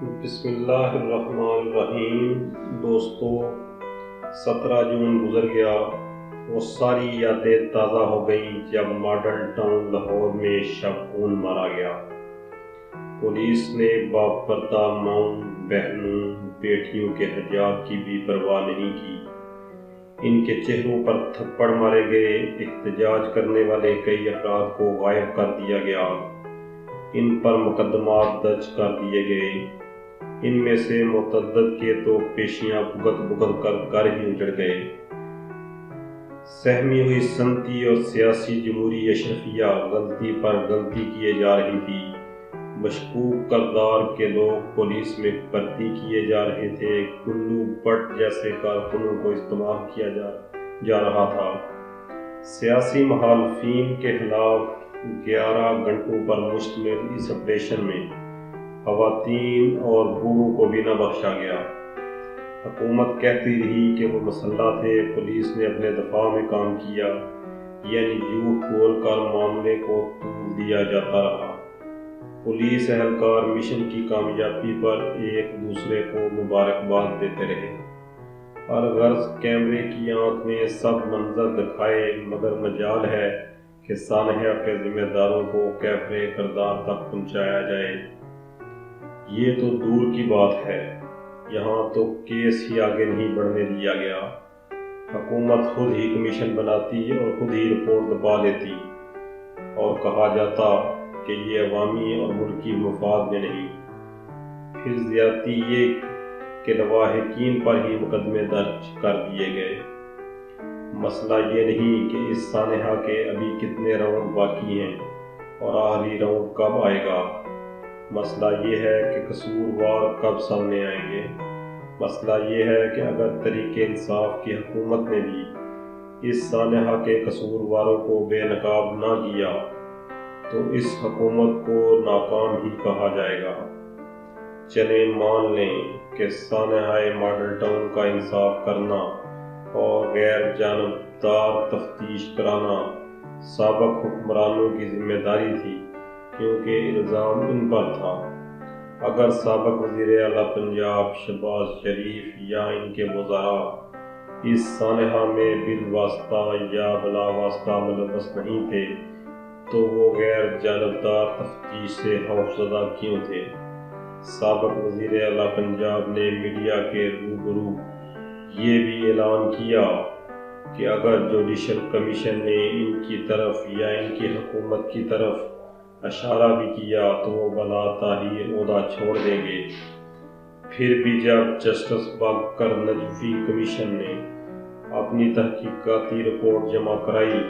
بسم اللہ الرحمن الرحیم۔ دوستو، 17 جون گزر گیا، وہ ساری یادیں تازہ ہو گئیں جب ماڈل ٹاؤن لاہور میں شب خون مارا گیا۔ پولیس نے باپ پردہ ماؤں، بہنوں، بیٹیوں کے حجاب کی بھی پرواہ نہیں کی۔ ان کے چہروں پر تھپڑ مارے گئے، احتجاج کرنے والے کئی افراد کو غائب کر دیا گیا، ان پر مقدمات درج کر دیے گئے۔ ان میں سے متعدد کے تو پیشیاں بھگت بھگت کر گھر ہی اجڑ گئے۔ سہمی ہوئی سنتی اور سیاسی جمہوری اشرفیہ غلطی پر غلطی کیے جا رہی تھی۔ مشکوک کردار کے لوگ پولیس میں بھرتی کیے جا رہے تھے۔ گلو بٹ جیسے کارکنوں کو استعمال کیا جا رہا تھا۔ سیاسی مخالفین کے خلاف 11 گھنٹوں پر مشتمل اس آپریشن میں خواتین اور بوڑھوں کو بھی نہ بخشا گیا۔ حکومت کہتی رہی کہ وہ مسلح تھے، پولیس نے اپنے دفاع میں کام کیا، یعنی جھوٹ بول کر معاملے کو طول دیا جاتا رہا۔ پولیس اہلکار مشن کی کامیابی پر ایک دوسرے کو مبارکباد دیتے رہے۔ الغرض کیمرے کی آنکھ میں سب منظر دکھائے، مگر مجال ہے کہ سانحہ کے ذمہ داروں کو کیفر کردار تک پہنچایا جائے۔ یہ تو دور کی بات ہے، یہاں تو کیس ہی آگے نہیں بڑھنے دیا گیا۔ حکومت خود ہی کمیشن بناتی اور خود ہی رپورٹ دبا لیتی، اور کہا جاتا کہ یہ عوامی اور ملکی مفاد میں نہیں۔ پھر زیادتی یہ کہ لواحقین پر ہی مقدمے درج کر دیے گئے۔ مسئلہ یہ نہیں کہ اس سانحہ کے ابھی کتنے راؤنڈ باقی ہیں اور آخری راؤنڈ کب آئے گا۔ مسئلہ یہ ہے کہ قصوروار کب سامنے آئیں گے۔ مسئلہ یہ ہے کہ اگر تحریک انصاف کی حکومت نے بھی اس سانحہ کے قصورواروں کو بے نقاب نہ کیا تو اس حکومت کو ناکام ہی کہا جائے گا۔ چلیں مان لیں کہ سانحہ ماڈل ٹاؤن کا انصاف کرنا اور غیر جانبدار تفتیش کرانا سابق حکمرانوں کی ذمہ داری تھی، کیونکہ الزام ان پر تھا۔ اگر سابق وزیر اعلیٰ پنجاب شہباز شریف یا ان کے وزراء اس سانحہ میں بالواسطہ یا بلا واسطہ ملوث نہیں تھے تو وہ غیر جانبدار تفتیش سے خوفزدہ کیوں تھے؟ سابق وزیر اعلیٰ پنجاب نے میڈیا کے روبرو یہ بھی اعلان کیا کہ اگر جوڈیشل کمیشن نے ان کی طرف یا ان کی حکومت کی طرف اشارہ بھی کیا تو وہ بلا تاخیر عہدہ چھوڑ دیں گے۔ پھر بھی جب جسٹس باقر نجوی کمیشن نے اپنی تحقیقاتی رپورٹ جمع کرائی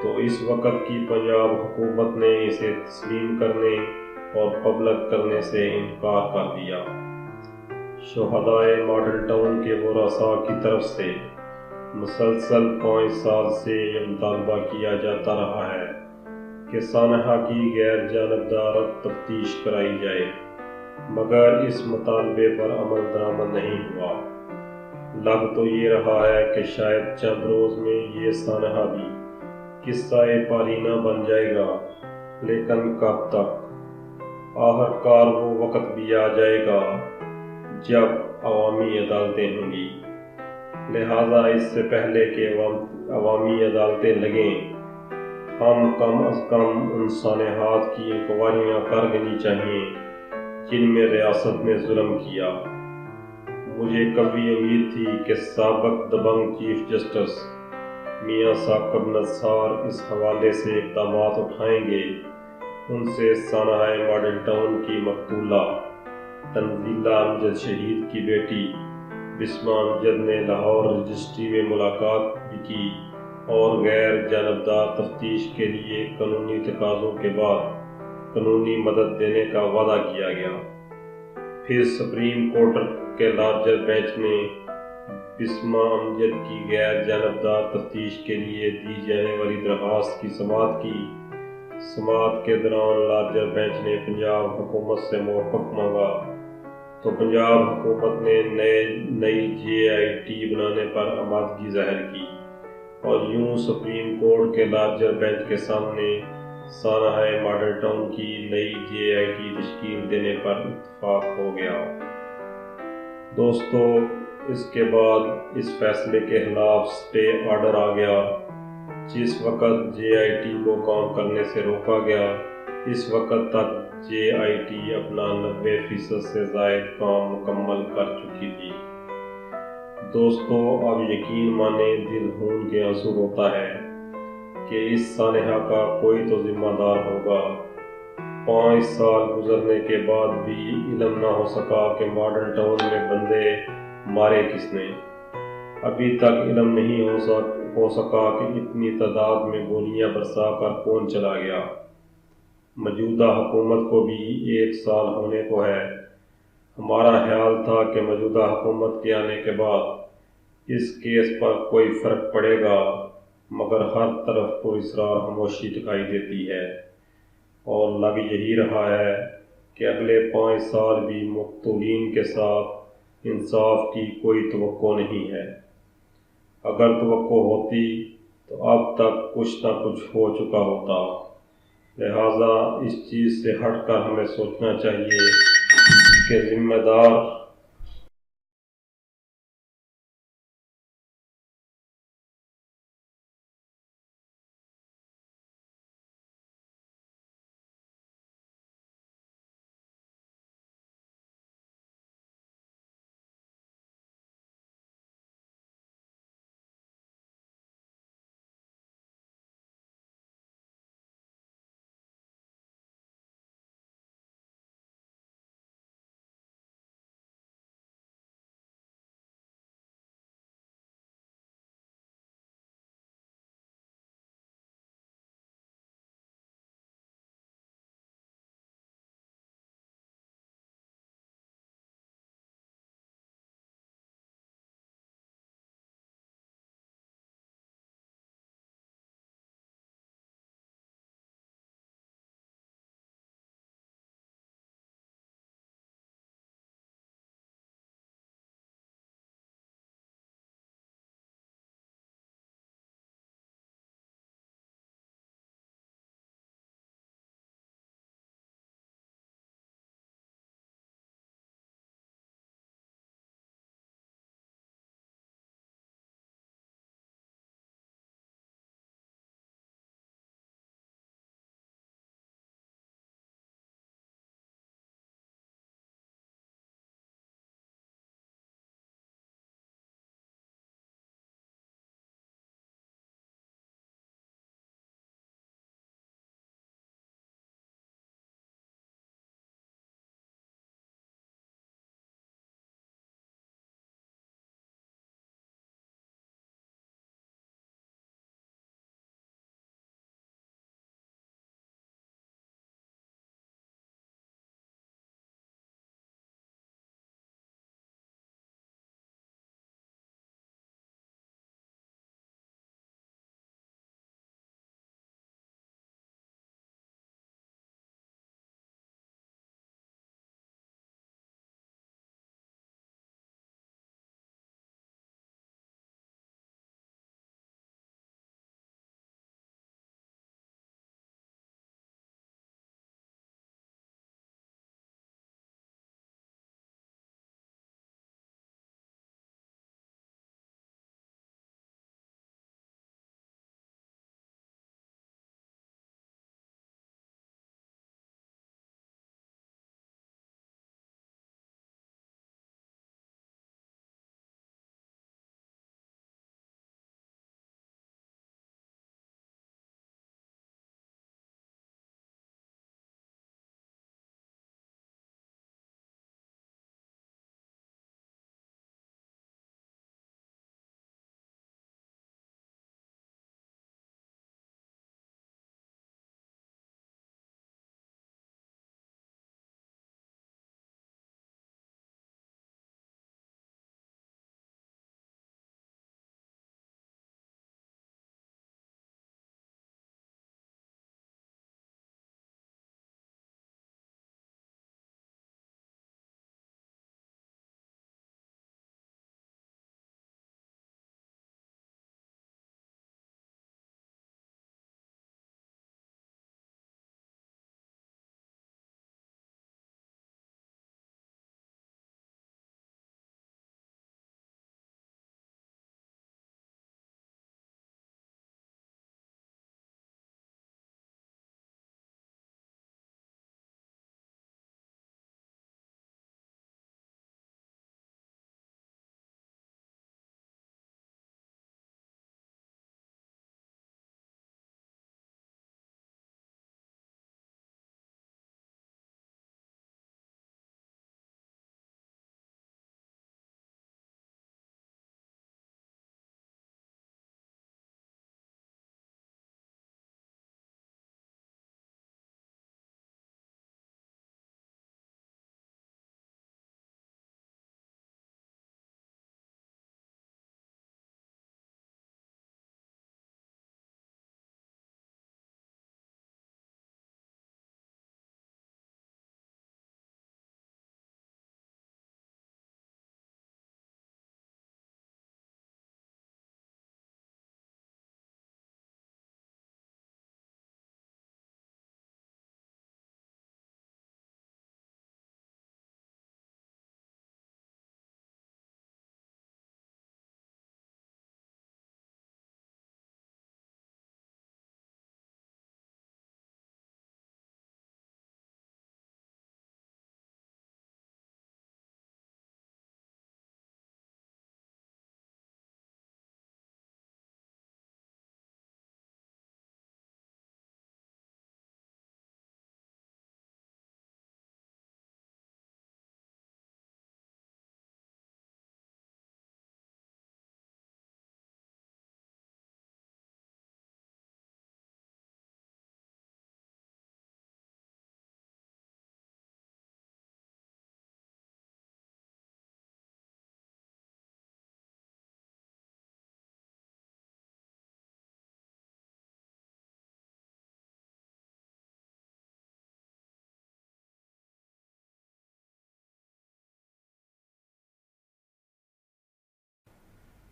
تو اس وقت کی پنجاب حکومت نے اسے تسلیم کرنے اور پبلک کرنے سے انکار کر دیا۔ شہدائے ماڈل ٹاؤن کے ورثاء کی طرف سے مسلسل 5 سال سے یہ مطالبہ کیا جاتا رہا ہے کہ سانحہ کی غیر جانبدار تفتیش کرائی جائے، مگر اس مطالبے پر عمل درآمد نہیں ہوا۔ لگ تو یہ رہا ہے کہ شاید چند روز میں یہ سانحہ بھی قصہ پارینہ بن جائے گا، لیکن کب تک؟ آخرکار وہ وقت بھی آ جائے گا جب عوامی عدالتیں ہوں گی، لہذا اس سے پہلے کہ عوامی عدالتیں لگیں، ہم کم از کم ان سانحات کی انکوائریاں کر لینی چاہیے جن میں ریاست نے ظلم کیا۔ مجھے کبھی امید تھی کہ سابق دبنگ چیف جسٹس میاں ثاقب نثار اس حوالے سے اقدامات اٹھائیں گے۔ ان سے سانحہ ماڈل ٹاؤن کی مقتولہ تنزیلہ امجد شہید کی بیٹی بسمہ امجد نے لاہور رجسٹری میں ملاقات بھی کی اور غیر جانبدار تفتیش کے لیے قانونی تقاضوں کے بعد قانونی مدد دینے کا وعدہ کیا گیا۔ پھر سپریم کورٹ کے لارجر بینچ نے بسمہ امجد کی غیر جانبدار تفتیش کے لیے دی جانے والی درخواست کی سماعت کی۔ سماعت کے دوران لارجر بینچ نے پنجاب حکومت سے موافقت مانگا تو پنجاب حکومت نے نئی JIT بنانے پر آمادگی ظاہر کی، اور یوں سپریم کورٹ کے لارجر بینچ کے سامنے سانحہ ماڈل ٹاؤن کی نئی JIT تشکیل دینے پر اتفاق ہو گیا۔ دوستو، اس کے بعد اس فیصلے کے خلاف اسٹے آرڈر آ گیا۔ جس وقت JIT کو کام کرنے سے روکا گیا، اس وقت تک JIT اپنا 90% سے زائد کام مکمل کر چکی تھی۔ دوستو، اب یقین مانیں دل خون کے آنسو روتا ہے کہ اس سانحہ کا کوئی تو ذمہ دار ہوگا۔ 5 سال گزرنے کے بعد بھی علم نہ ہو سکا کہ ماڈل ٹاؤن میں بندے مارے کس نے۔ ابھی تک علم نہیں ہو سکا کہ اتنی تعداد میں گولیاں برسا کر کون چلا گیا۔ موجودہ حکومت کو بھی 1 سال ہونے کو ہے۔ ہمارا خیال تھا کہ موجودہ حکومت کے آنے کے بعد اس کیس پر کوئی فرق پڑے گا، مگر ہر طرف پر اصرار خاموشی دکھائی دیتی ہے، اور لگ یہی رہا ہے کہ اگلے 5 سال بھی مقتولین کے ساتھ انصاف کی کوئی توقع نہیں ہے۔ اگر توقع ہوتی تو اب تک کچھ نہ کچھ ہو چکا ہوتا۔ لہٰذا اس چیز سے ہٹ کر ہمیں سوچنا چاہیے کہ ذمہ دار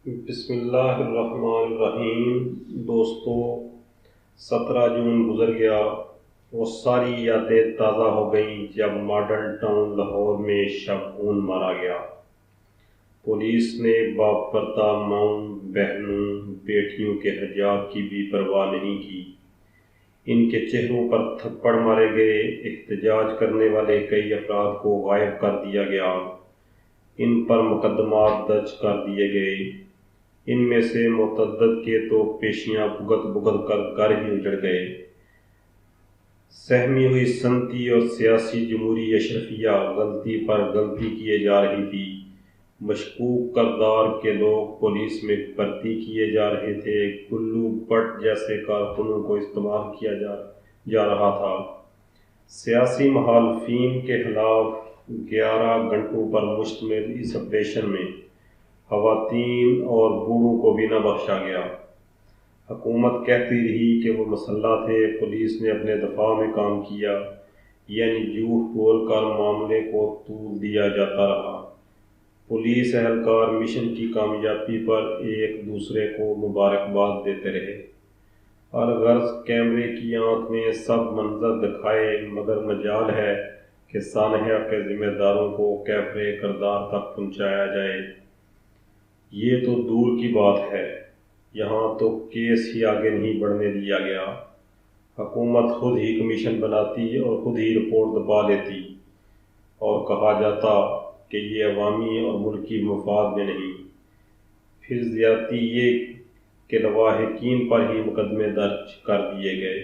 بسم اللہ الرحمن الرحیم۔ دوستو، 17 جون گزر گیا، وہ ساری یادیں تازہ ہو گئیں جب ماڈل ٹاؤن لاہور میں شب خون مارا گیا۔ پولیس نے باپ پردہ ماؤں، بہنوں، بیٹیوں کے حجاب کی بھی پرواہ نہیں کی۔ ان کے چہروں پر تھپڑ مارے گئے، احتجاج کرنے والے کئی افراد کو غائب کر دیا گیا، ان پر مقدمات درج کر دیے گئے۔ ان میں سے متعدد کے تو پیشیاں بھگت بھگت کر گھر ہی اجڑ گئے۔ سہمی ہوئی صنعتی اور سیاسی جمہوری اشرفیہ غلطی پر غلطی کیے جا رہی تھی۔ مشکوک کردار کے لوگ پولیس میں بھرتی کیے جا رہے تھے۔ گلو بٹ جیسے کارکنوں کو استعمال کیا جا رہا تھا۔ سیاسی مخالفین کے خلاف 11 گھنٹوں پر مشتمل اس آپریشن میں خواتین اور بوڑھوں کو بھی نہ بخشا گیا۔ حکومت کہتی رہی کہ وہ مسلح تھے، پولیس نے اپنے دفاع میں کام کیا، یعنی جھوٹ بول کر معاملے کو طول دیا جاتا رہا۔ پولیس اہلکار مشن کی کامیابی پر ایک دوسرے کو مبارکباد دیتے رہے۔ الغرض کیمرے کی آنکھ میں سب منظر دکھائے، مگر مجال ہے کہ سانحہ کے ذمہ داروں کو کیفر کردار تک پہنچایا جائے۔ یہ تو دور کی بات ہے، یہاں تو کیس ہی آگے نہیں بڑھنے دیا گیا۔ حکومت خود ہی کمیشن بناتی اور خود ہی رپورٹ دبا لیتی، اور کہا جاتا کہ یہ عوامی اور ملکی مفاد میں نہیں۔ پھر زیادتی یہ کہ لواحقین پر ہی مقدمے درج کر دیے گئے۔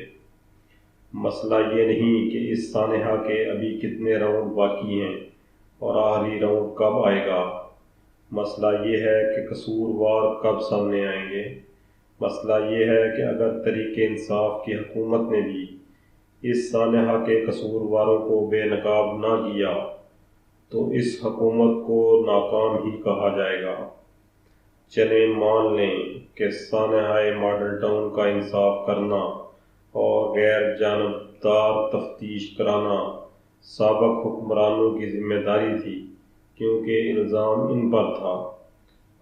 مسئلہ یہ نہیں کہ اس سانحہ کے ابھی کتنے راؤنڈ باقی ہیں اور آخری راؤنڈ کب آئے گا۔ مسئلہ یہ ہے کہ قصوروار کب سامنے آئیں گے۔ مسئلہ یہ ہے کہ اگر تحریک انصاف کی حکومت نے بھی اس سانحہ کے قصورواروں کو بے نقاب نہ کیا تو اس حکومت کو ناکام ہی کہا جائے گا۔ چلیں مان لیں کہ سانحہ ماڈل ٹاؤن کا انصاف کرنا اور غیر جانبدار تفتیش کرانا سابق حکمرانوں کی ذمہ داری تھی، کیونکہ الزام ان پر تھا۔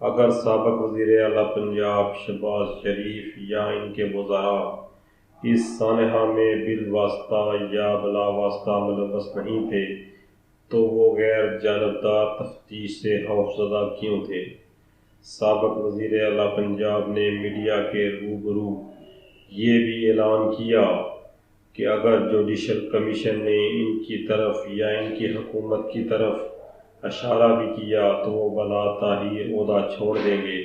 اگر سابق وزیر اعلیٰ پنجاب شہباز شریف یا ان کے وزراء اس سانحہ میں بالواسطہ یا بلا واسطہ ملوث نہیں تھے تو وہ غیر جانبدار تفتیش سے خوفزدہ کیوں تھے؟ سابق وزیر اعلیٰ پنجاب نے میڈیا کے روبرو یہ بھی اعلان کیا کہ اگر جوڈیشل کمیشن نے ان کی طرف یا ان کی حکومت کی طرف اشارہ بھی کیا تو وہ بلا تاخیر عہدہ چھوڑ دیں گے۔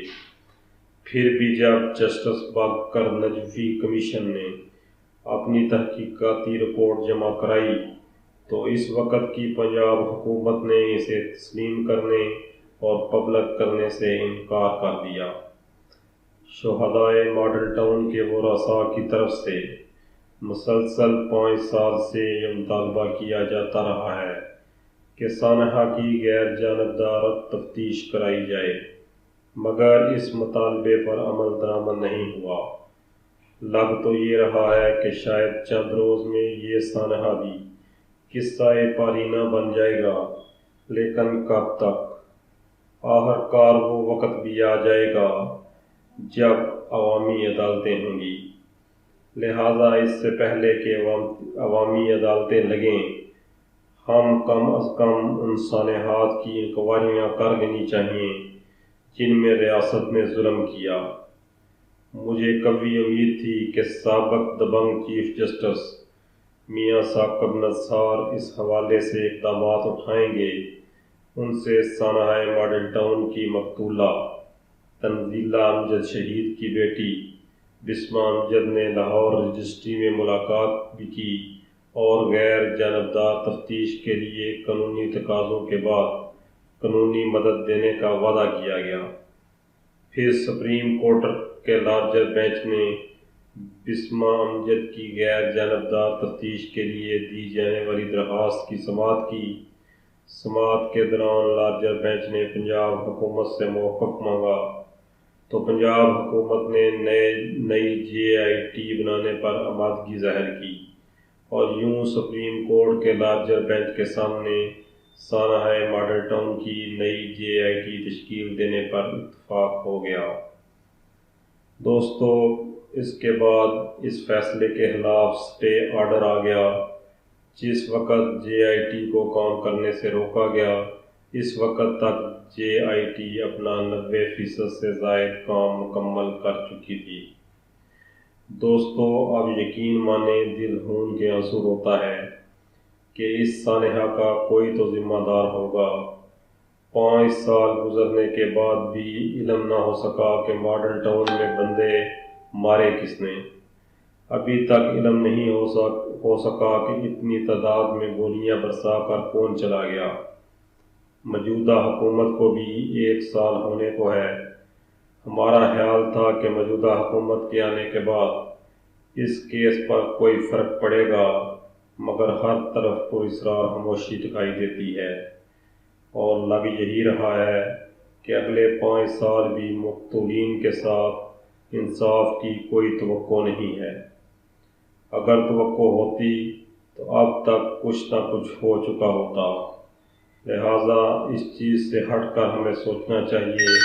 پھر بھی جب جسٹس باقر نجوی کمیشن نے اپنی تحقیقاتی رپورٹ جمع کرائی تو اس وقت کی پنجاب حکومت نے اسے تسلیم کرنے اور پبلک کرنے سے انکار کر دیا۔ شہدائے ماڈل ٹاؤن کے ورثاء کی طرف سے مسلسل 5 سال سے یہ مطالبہ کیا جاتا رہا ہے کہ سانحہ کی غیر جانبدار تفتیش کرائی جائے، مگر اس مطالبے پر عمل درآمد نہیں ہوا۔ لگ تو یہ رہا ہے کہ شاید چند روز میں یہ سانحہ بھی قصہ پارینہ بن جائے گا، لیکن کب تک؟ آخرکار وہ وقت بھی آ جائے گا جب عوامی عدالتیں ہوں گی، لہذا اس سے پہلے کہ عوامی عدالتیں لگیں، ہم کم از کم ان سانحات کی انکوائریاں کر لینی چاہیے جن میں ریاست نے ظلم کیا۔ مجھے قوی امید تھی کہ سابق دبنگ چیف جسٹس میاں ثاقب نثار اس حوالے سے اقدامات اٹھائیں گے۔ ان سے سانحہ ماڈل ٹاؤن کی مقتولہ تنزیلہ امجد شہید کی بیٹی بسمہ امجد نے لاہور رجسٹری میں ملاقات بھی کی اور غیر جانبدار تفتیش کے لیے قانونی تقاضوں کے بعد قانونی مدد دینے کا وعدہ کیا گیا۔ پھر سپریم کورٹ کے لارجر بینچ نے بسمہ امجد کی غیر جانبدار تفتیش کے لیے دی جانے والی درخواست کی سماعت کی۔ سماعت کے دوران لارجر بینچ نے پنجاب حکومت سے موقف مانگا تو پنجاب حکومت نے نئی JIT بنانے پر آمادگی ظاہر کی، اور یوں سپریم کورٹ کے لارجر بینچ کے سامنے سانحہ ماڈل ٹاؤن کی نئی JIT تشکیل دینے پر اتفاق ہو گیا۔ دوستو، اس کے بعد اس فیصلے کے خلاف اسٹے آرڈر آ گیا۔ جس وقت JIT کو کام کرنے سے روکا گیا، اس وقت تک JIT اپنا 90% سے زائد کام مکمل کر چکی تھی۔ دوستو، اب یقین مانیں دل خون کے آنسو روتا ہے کہ اس سانحہ کا کوئی تو ذمہ دار ہوگا۔ 5 سال گزرنے کے بعد بھی علم نہ ہو سکا کہ ماڈل ٹاؤن میں بندے مارے کس نے۔ ابھی تک علم نہیں ہو سکا کہ اتنی تعداد میں گولیاں برسا کر کون چلا گیا۔ موجودہ حکومت کو بھی 1 سال ہونے کو ہے۔ ہمارا خیال تھا کہ موجودہ حکومت کے آنے کے بعد اس کیس پر کوئی فرق پڑے گا، مگر ہر طرف پراسرار خاموشی دکھائی دیتی ہے، اور لگ یہی رہا ہے کہ اگلے 5 سال بھی مقتولین کے ساتھ انصاف کی کوئی توقع نہیں ہے۔ اگر توقع ہوتی تو اب تک کچھ نہ کچھ ہو چکا ہوتا۔ لہٰذا اس چیز سے ہٹ کر ہمیں سوچنا چاہیے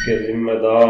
کہ ذمہ دار